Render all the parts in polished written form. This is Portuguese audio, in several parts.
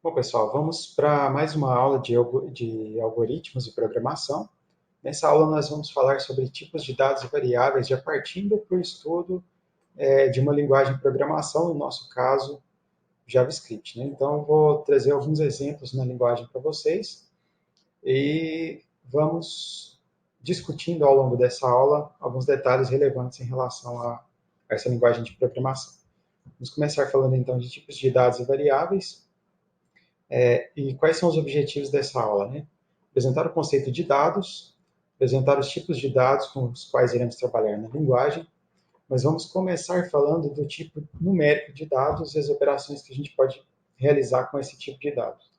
Bom, pessoal, vamos para mais uma aula de algoritmos e programação. Nessa aula, nós vamos falar sobre tipos de dados e variáveis, já partindo para o estudo de uma linguagem de programação, no nosso caso, JavaScript. Né? Então, eu vou trazer alguns exemplos na linguagem para vocês e vamos discutindo ao longo dessa aula alguns detalhes relevantes em relação a essa linguagem de programação. Vamos começar falando, então, de tipos de dados e variáveis. E quais são os objetivos dessa aula? Né? Apresentar o conceito de dados, apresentar os tipos de dados com os quais iremos trabalhar na linguagem, mas vamos começar falando do tipo numérico de dados e as operações que a gente pode realizar com esse tipo de dados.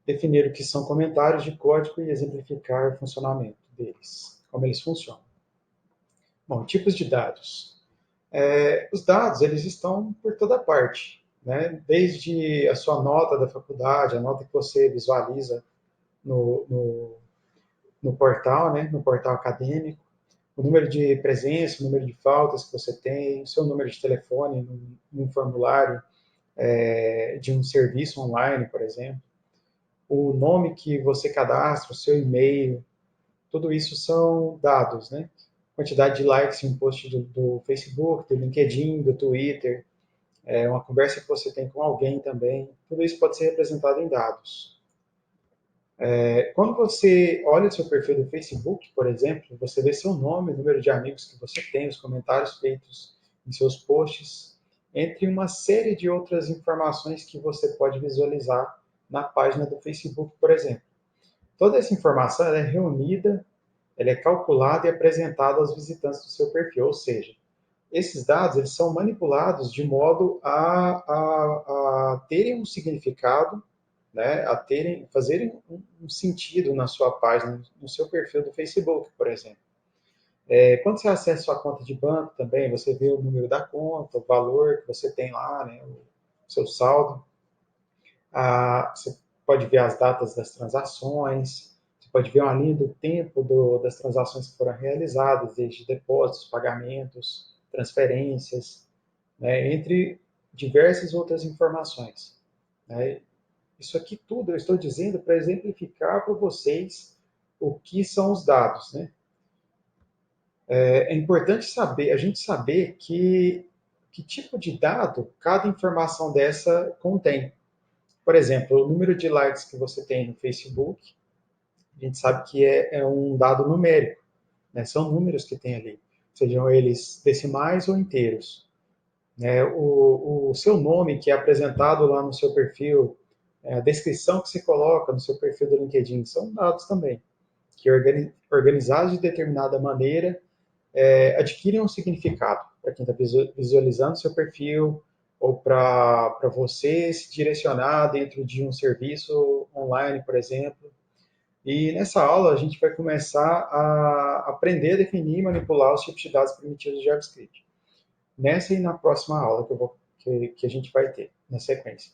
Definir o que são comentários de código e exemplificar o funcionamento deles, como eles funcionam. Bom, tipos de dados. Os dados, eles estão por toda parte, né? Desde a sua nota da faculdade, a nota que você visualiza no, no, no portal, né? No portal acadêmico, o número de presença, o número de faltas que você tem, o seu número de telefone num formulário de um serviço online, por exemplo, o nome que você cadastra, o seu e-mail, tudo isso são dados, né? Quantidade de likes em um post do Facebook, do LinkedIn, do Twitter, uma conversa que você tem com alguém também, tudo isso pode ser representado em dados. Quando você olha o seu perfil do Facebook, por exemplo, você vê seu nome, o número de amigos que você tem, os comentários feitos em seus posts, entre uma série de outras informações que você pode visualizar na página do Facebook, por exemplo. Toda essa informação ela é reunida, ela é calculada e apresentada aos visitantes do seu perfil, ou seja, esses dados eles são manipulados de modo a terem um significado, né, fazerem um sentido na sua página, no seu perfil do Facebook, por exemplo. Quando você acessa sua conta de banco também, você vê o número da conta, o valor que você tem lá, né, o seu saldo. Você pode ver as datas das transações, você pode ver uma linha do tempo das transações que foram realizadas, desde depósitos, pagamentos, transferências, né, entre diversas outras informações. Né? Isso aqui tudo eu estou dizendo para exemplificar para vocês o que são os dados. Né? É importante a gente saber que tipo de dado cada informação dessa contém. Por exemplo, o número de likes que você tem no Facebook, a gente sabe que é um dado numérico, né? São números que tem ali, sejam eles decimais ou inteiros. Né? O seu nome que é apresentado lá no seu perfil, a descrição que você coloca no seu perfil do LinkedIn, são dados também, que organizados de determinada maneira adquirem um significado para quem está visualizando seu perfil ou para você se direcionar dentro de um serviço online, por exemplo. E nessa aula a gente vai começar a aprender a definir e manipular os tipos de dados primitivos de JavaScript. Nessa e na próxima aula que a gente vai ter, na sequência.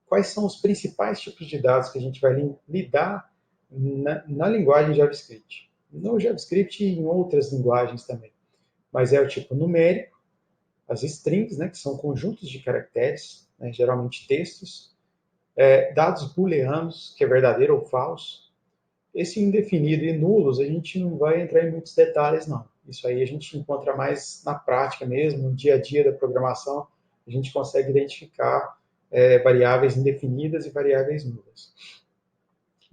Quais são os principais tipos de dados que a gente vai lidar na linguagem JavaScript? No JavaScript e em outras linguagens também. Mas é o tipo numérico, as strings, né, que são conjuntos de caracteres, né, geralmente textos, dados booleanos, que é verdadeiro ou falso. Esse indefinido e nulos, a gente não vai entrar em muitos detalhes, não. Isso aí a gente encontra mais na prática mesmo, no dia a dia da programação, a gente consegue identificar variáveis indefinidas e variáveis nulas.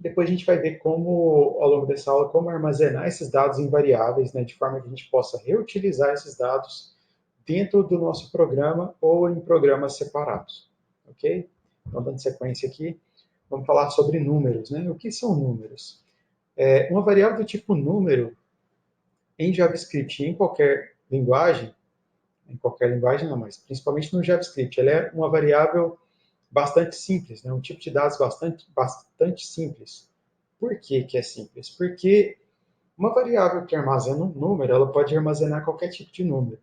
Depois a gente vai ver como, ao longo dessa aula, como armazenar esses dados em variáveis, né, de forma que a gente possa reutilizar esses dados dentro do nosso programa ou em programas separados. Ok? Então, dando sequência aqui, vamos falar sobre números. Né? O que são números? Uma variável do tipo número, em JavaScript e em qualquer linguagem não, mas principalmente no JavaScript, ela é uma variável bastante simples, né? Um tipo de dados bastante simples. Por que é simples? Porque uma variável que armazena um número, ela pode armazenar qualquer tipo de número.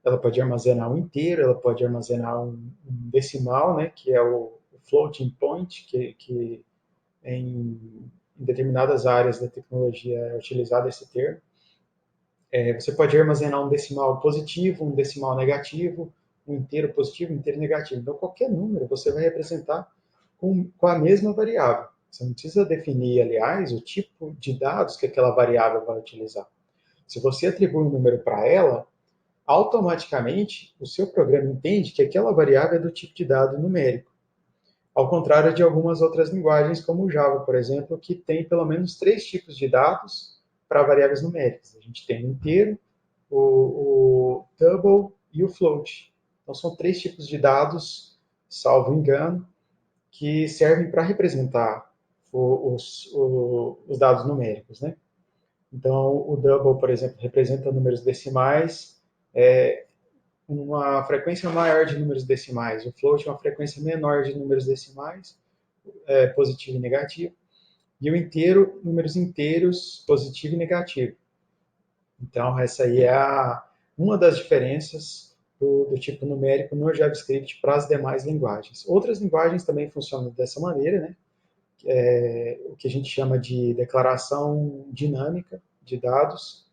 Ela pode armazenar um inteiro, ela pode armazenar um decimal, né, que é o floating point, que em determinadas áreas da tecnologia é utilizado esse termo. Você pode armazenar um decimal positivo, um decimal negativo, um inteiro positivo, um inteiro negativo. Então, qualquer número você vai representar com a mesma variável. Você não precisa definir, aliás, o tipo de dados que aquela variável vai utilizar. Se você atribui um número para ela, automaticamente o seu programa entende que aquela variável é do tipo de dado numérico. Ao contrário de algumas outras linguagens, como o Java, por exemplo, que tem pelo menos 3 tipos de dados para variáveis numéricas. A gente tem o inteiro, o double e o float. Então, são 3 tipos de dados, salvo engano, que servem para representar os dados numéricos, né? Então, o double, por exemplo, representa números decimais, uma frequência maior de números decimais. O float é uma frequência menor de números decimais, positivo e negativo. E o inteiro, números inteiros, positivo e negativo. Então, essa aí é uma das diferenças do tipo numérico no JavaScript para as demais linguagens. Outras linguagens também funcionam dessa maneira, né? O que a gente chama de declaração dinâmica de dados,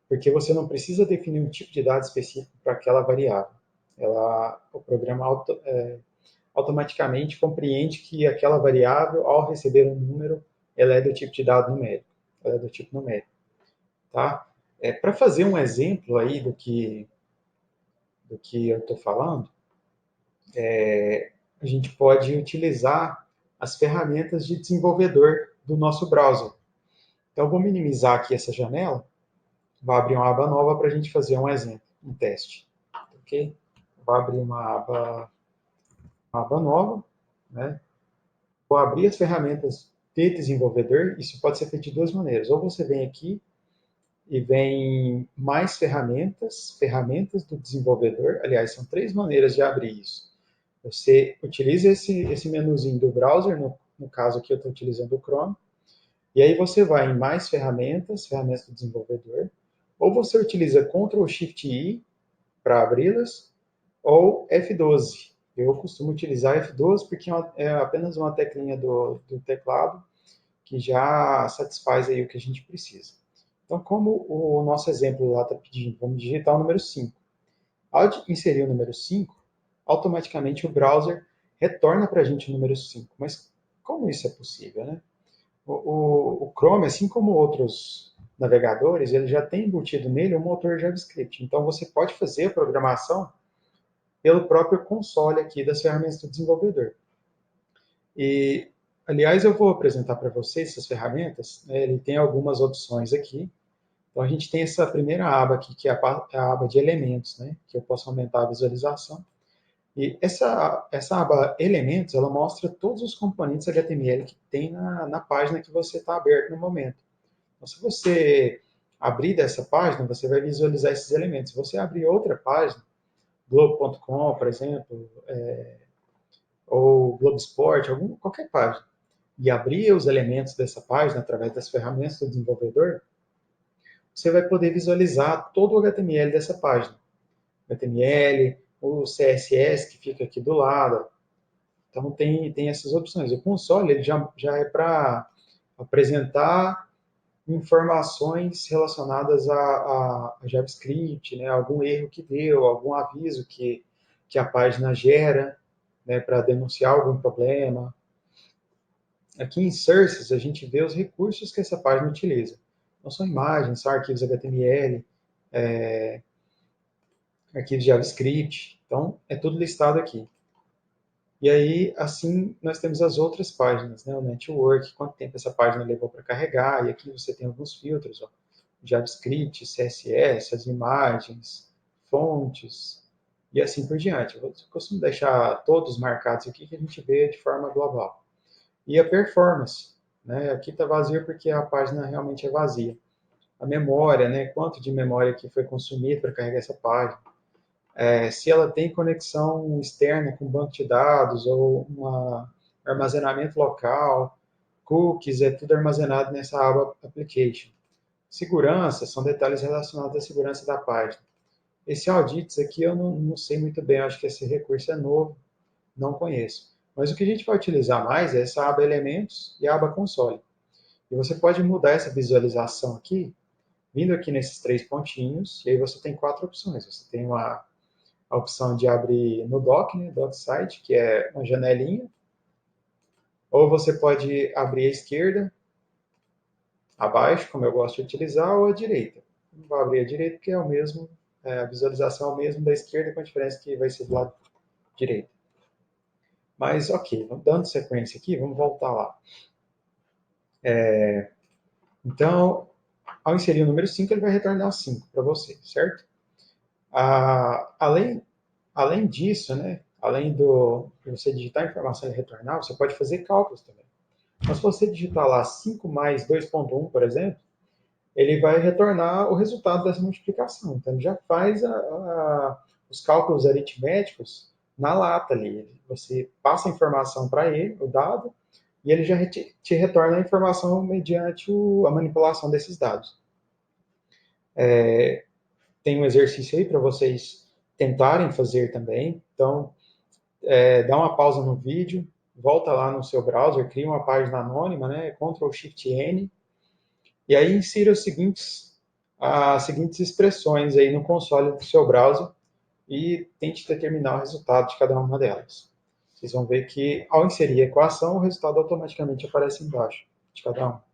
porque você não precisa definir um tipo de dado específico para aquela variável. O programa automaticamente compreende que aquela variável, ao receber um número, ela é do tipo de dado numérico, ela é do tipo numérico, tá? Para fazer um exemplo aí do que eu estou falando, a gente pode utilizar as ferramentas de desenvolvedor do nosso browser. Então, eu vou minimizar aqui essa janela, vou abrir uma aba nova para a gente fazer um exemplo, um teste, ok? Vou abrir uma aba nova, né? Vou abrir as ferramentas de desenvolvedor. Isso pode ser feito de duas maneiras. Ou você vem aqui e vem mais ferramentas, ferramentas do desenvolvedor. Aliás, são 3 maneiras de abrir isso. Você utiliza esse menuzinho do browser, no caso aqui eu estou utilizando o Chrome, e aí você vai em mais ferramentas, ferramentas do desenvolvedor, ou você utiliza Ctrl Shift I para abri-las, ou F12. Eu costumo utilizar F12 porque é apenas uma teclinha do teclado que já satisfaz aí o que a gente precisa. Então, como o nosso exemplo lá está pedindo, vamos digitar o número 5. Ao inserir o número 5, automaticamente o browser retorna para a gente o número 5. Mas como isso é possível, né? O Chrome, assim como outros navegadores, ele já tem embutido nele um motor JavaScript. Então, você pode fazer a programação pelo próprio console aqui das ferramentas do desenvolvedor. E, aliás, eu vou apresentar para vocês essas ferramentas, né? Ele tem algumas opções aqui. Então, a gente tem essa primeira aba aqui, que é a aba de elementos, né? Que eu posso aumentar a visualização. E essa aba elementos, ela mostra todos os componentes HTML que tem na página que você está aberto no momento. Então, se você abrir dessa página, você vai visualizar esses elementos. Se você abrir outra página, globo.com, por exemplo, ou Globo Esporte, qualquer página, e abrir os elementos dessa página através das ferramentas do desenvolvedor, você vai poder visualizar todo o HTML dessa página. HTML, o CSS que fica aqui do lado. Então, tem essas opções. O console ele já é para apresentar informações relacionadas a JavaScript, né? Algum erro que deu, algum aviso que a página gera, né? Para denunciar algum problema. Aqui em Sources, a gente vê os recursos que essa página utiliza. Então, são imagens, são arquivos HTML, arquivos JavaScript. Então, é tudo listado aqui. E aí, assim, nós temos as outras páginas, né? O network, quanto tempo essa página levou para carregar, e aqui você tem alguns filtros, ó. JavaScript, CSS, as imagens, fontes, e assim por diante. Eu costumo deixar todos marcados aqui que a gente vê de forma global. E a performance, né? Aqui está vazio porque a página realmente é vazia. A memória, né? Quanto de memória que foi consumido para carregar essa página. Se ela tem conexão externa com banco de dados ou um armazenamento local, cookies, é tudo armazenado nessa aba Application. Segurança, são detalhes relacionados à segurança da página. Esse audits aqui eu não sei muito bem, acho que esse recurso é novo, não conheço. Mas o que a gente vai utilizar mais é essa aba Elementos e a aba Console. E você pode mudar essa visualização aqui, vindo aqui nesses 3 pontinhos, e aí você tem 4 opções. Você tem a opção de abrir no dock, né, DocSite, que é uma janelinha, ou você pode abrir à esquerda, abaixo, como eu gosto de utilizar, ou à direita. Não vou abrir à direita porque é o mesmo, a visualização é o mesmo da esquerda, com a diferença que vai ser do lado direito. Mas ok, dando sequência aqui, vamos voltar lá. Então, ao inserir o número 5, ele vai retornar 5 para você, certo? Além disso, né, além de você digitar a informação e retornar, você pode fazer cálculos também. Mas se você digitar lá 5 mais 2,1, por exemplo, ele vai retornar o resultado dessa multiplicação. Então, ele já faz os cálculos aritméticos na lata ali. Você passa a informação para ele, o dado, e ele já te retorna a informação mediante a manipulação desses dados. Tem um exercício aí para vocês tentarem fazer também. Então, dá uma pausa no vídeo, volta lá no seu browser, cria uma página anônima, né, Ctrl+Shift+N, e aí insira as seguintes expressões aí no console do seu browser e tente determinar o resultado de cada uma delas. Vocês vão ver que, ao inserir a equação, o resultado automaticamente aparece embaixo de cada uma.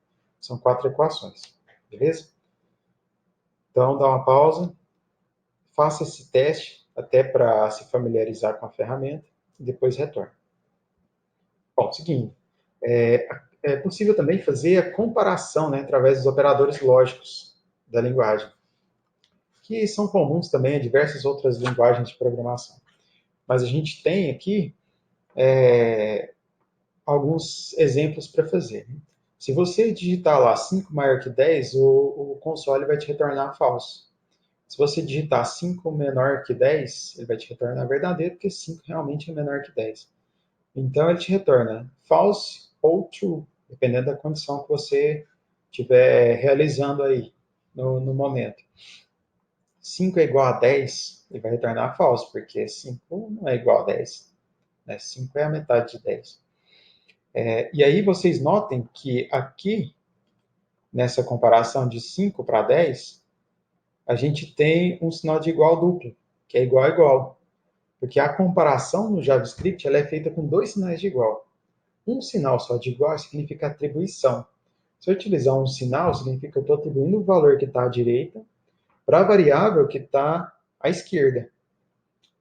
São 4 equações, beleza? Então, dá uma pausa, faça esse teste até para se familiarizar com a ferramenta e depois retorne. Bom, seguindo, é possível também fazer a comparação, né, através dos operadores lógicos da linguagem, que são comuns também a diversas outras linguagens de programação. Mas a gente tem aqui alguns exemplos para fazer. Se você digitar lá 5 maior que 10, o console vai te retornar falso. Se você digitar 5 menor que 10, ele vai te retornar verdadeiro, porque 5 realmente é menor que 10. Então, ele te retorna false ou true, dependendo da condição que você estiver realizando aí no momento. 5 é igual a 10, ele vai retornar false, porque 5 não é igual a 10. Né? 5 é a metade de 10. E aí vocês notem que aqui, nessa comparação de 5 para 10, a gente tem um sinal de igual duplo, que é igual a igual. Porque a comparação no JavaScript ela é feita com dois sinais de igual. Um sinal só de igual significa atribuição. Se eu utilizar um sinal, significa que eu estou atribuindo o valor que está à direita para a variável que está à esquerda.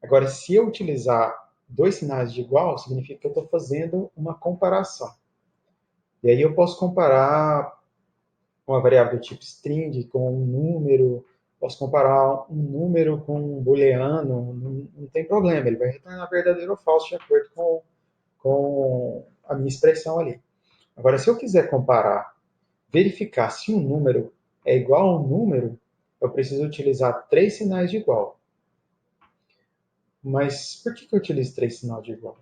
Agora, se eu utilizar dois sinais de igual, significa que eu estou fazendo uma comparação. E aí eu posso comparar uma variável do tipo string com um número, posso comparar um número com um booleano, não tem problema, ele vai retornar verdadeiro ou falso de acordo com a minha expressão ali. Agora, se eu quiser comparar, verificar se um número é igual a um número, eu preciso utilizar três sinais de igual. Mas por que eu utilizo três sinais de igual?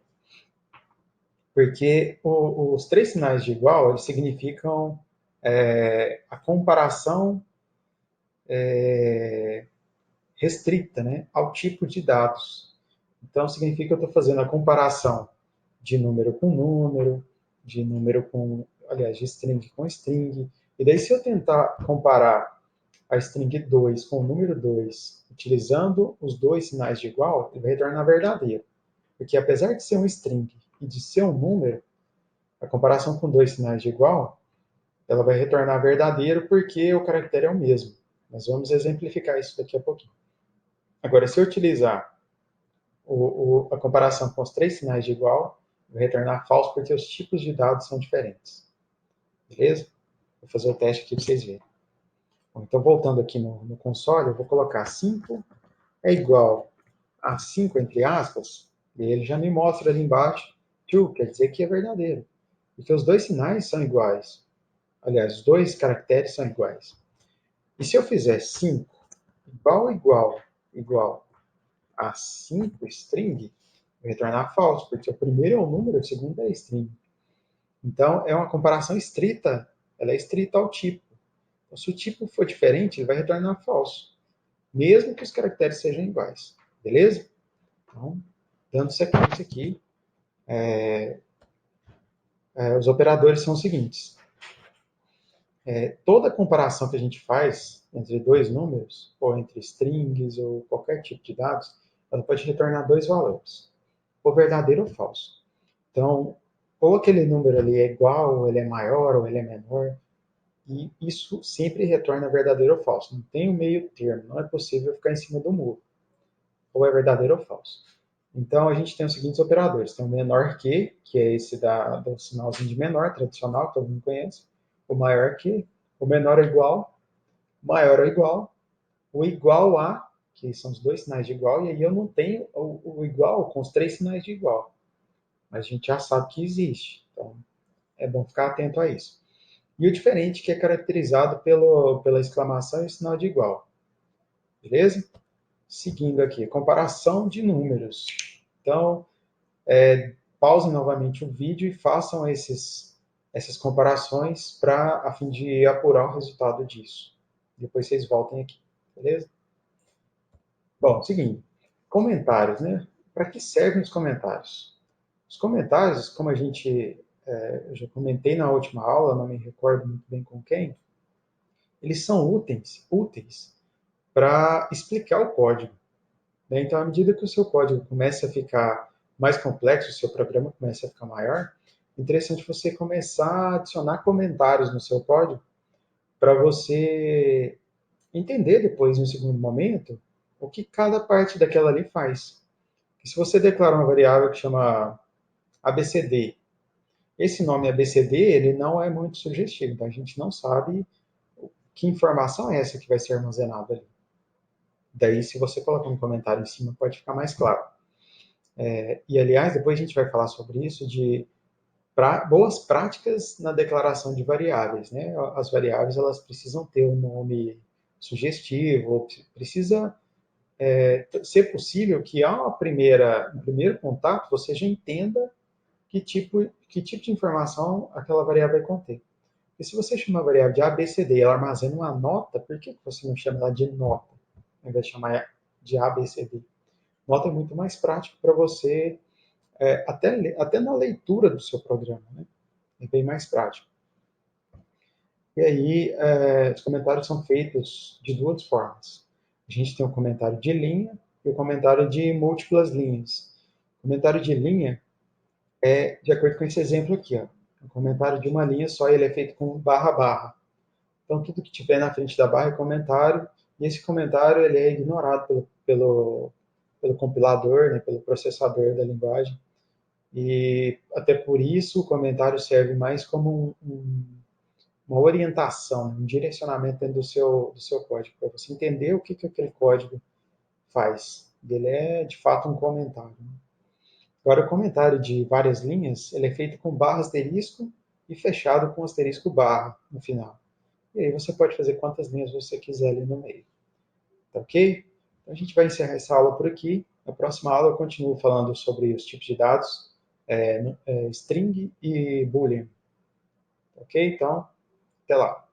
Porque os três sinais de igual eles significam a comparação restrita, né, ao tipo de dados. Então, significa que eu estou fazendo a comparação de número com número, de número com, aliás, de string com string. E daí, se eu tentar comparar a string 2 com o número 2, utilizando os dois sinais de igual, ele vai retornar verdadeiro. Porque apesar de ser um string e de ser um número, a comparação com dois sinais de igual, ela vai retornar verdadeiro porque o caractere é o mesmo. Nós vamos exemplificar isso daqui a pouquinho. Agora, se eu utilizar a comparação com os três sinais de igual, vai retornar falso porque os tipos de dados são diferentes. Beleza? Vou fazer o teste aqui para vocês verem. Bom, então, voltando aqui no console, eu vou colocar 5 é igual a 5, entre aspas, e ele já me mostra ali embaixo, true, quer dizer que é verdadeiro. Porque os dois sinais são iguais. Aliás, os dois caracteres são iguais. E se eu fizer 5 igual a 5 string, vai retornar falso, porque o primeiro é um número, o segundo é string. Então, é uma comparação estrita, ela é estrita ao tipo. Então, se o tipo for diferente, ele vai retornar falso, mesmo que os caracteres sejam iguais. Beleza? Então, dando sequência aqui, os operadores são os seguintes. Toda comparação que a gente faz entre dois números, ou entre strings, ou qualquer tipo de dados, ela pode retornar dois valores, ou verdadeiro ou falso. Então, ou aquele número ali é igual, ou ele é maior, ou ele é menor, e isso sempre retorna verdadeiro ou falso. Não tem um meio termo, não é possível ficar em cima do muro. Ou é verdadeiro ou falso. Então, a gente tem os seguintes operadores. Tem o menor que é esse do sinalzinho de menor, tradicional, que todo mundo conhece. O maior que, o menor é igual, o maior é igual, o igual a, que são os dois sinais de igual, e aí eu não tenho o igual com os três sinais de igual. Mas a gente já sabe que existe. Então, é bom ficar atento a isso. E o diferente, que é caracterizado pela exclamação e o sinal de igual. Beleza? Seguindo aqui, comparação de números. Então, pausem novamente o vídeo e façam essas comparações a fim de apurar o resultado disso. Depois vocês voltem aqui, beleza? Bom, seguindo, comentários, né? Para que servem os comentários? Os comentários, como eu já comentei na última aula, não me recordo muito bem com quem, eles são úteis para explicar o código. Né? Então, à medida que o seu código começa a ficar mais complexo, o seu programa começa a ficar maior, é interessante você começar a adicionar comentários no seu código para você entender depois, em um segundo momento, o que cada parte daquela ali faz. E se você declara uma variável que chama ABCD, esse nome ABCD ele não é muito sugestivo, então a gente não sabe que informação é essa que vai ser armazenada ali. Daí, se você colocar um comentário em cima, pode ficar mais claro. E, aliás, depois a gente vai falar sobre isso, de boas práticas na declaração de variáveis. Né? As variáveis elas precisam ter um nome sugestivo, precisa ser possível que, um primeiro contato, você já entenda que tipo de informação aquela variável vai conter. E se você chama a variável de ABCD e ela armazena uma nota, por que você não chama ela de nota, ao invés de chamar de ABCD? Nota é muito mais prático para você, até na leitura do seu programa, né? É bem mais prático. E aí, os comentários são feitos de duas formas. A gente tem o comentário de linha e o comentário de múltiplas linhas. O comentário de linha é de acordo com esse exemplo aqui. Ó. O comentário de uma linha só ele é feito com barra barra. Então, tudo que tiver na frente da barra é comentário, e esse comentário ele é ignorado pelo compilador, né, pelo processador da linguagem. E até por isso o comentário serve mais como uma orientação, um direcionamento dentro do seu código, para você entender o que aquele código faz. Ele é, de fato, um comentário. Agora, o comentário de várias linhas, ele é feito com barra asterisco e fechado com asterisco barra no final. E aí você pode fazer quantas linhas você quiser ali no meio. Tá ok? Então a gente vai encerrar essa aula por aqui. Na próxima aula eu continuo falando sobre os tipos de dados, string e boolean. Ok? Então, até lá.